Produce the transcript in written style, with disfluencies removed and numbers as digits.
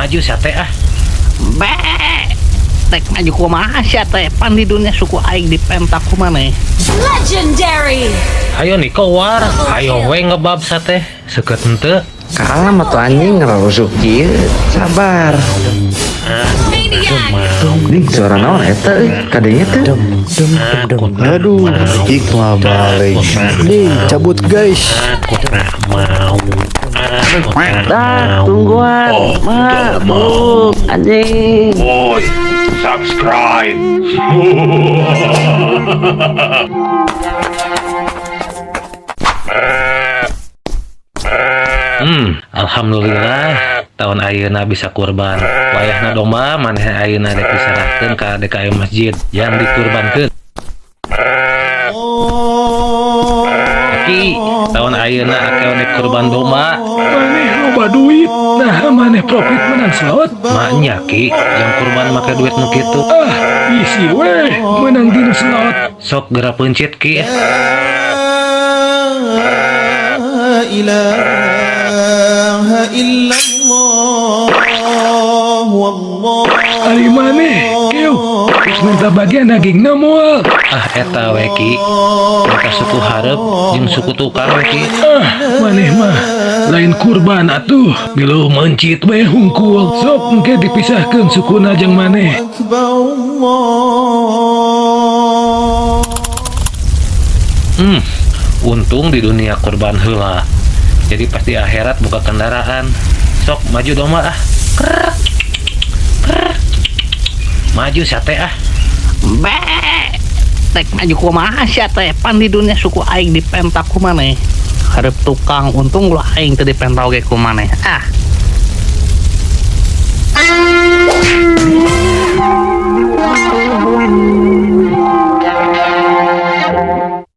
maju sate ah. Be, tek maju kumaha sia teh pan di dunia suku aing dipentak kumaneh. Legendary. Ayo nih keluar, ayo we ngebab sate, seket henteu. Kalah mah tuh anjing ngerusuk kieu. Sabar. Ding suara naon eta kadenya teh. Aduh, ikmah balik. Nih, cabut guys. Dah, tungguan. Mabuk anjing. Boy, subscribe. Alhamdulillah tahun ayeuna bisa kurban. Wayahna domba maneh ayeuna dek diserahkeun ka DKM masjid yang dikurbankeun. Aki, tahun ayeuna Akew dek kurban domba. Maneh loba duit, nah maneh profit menang slot. Maknya Ki, yang kurban make duit nu kitu. Isi weh menang dina slot. Sok geura peuncit Ki. ilaha illallah wallah ari maneh kieu minta bagian daging moal eta we Ki mereka suku hareup jeung suku tukang we Ki maneh mah lain kurban atuh milu mencit we hungkul sok engke dipisahkeun sukuna jeung maneh. Untung di dunia kurban heula. Jadi pas di akhirat buka kendaraan. Sok maju domba ah. Krek. Krek. Maju sate ah. Be, tek maju kumaha sia teh pan di dunia suku aing dipentak kumaneh. Hareup tukang untung ulah aing teu dipentak ge kumaneh.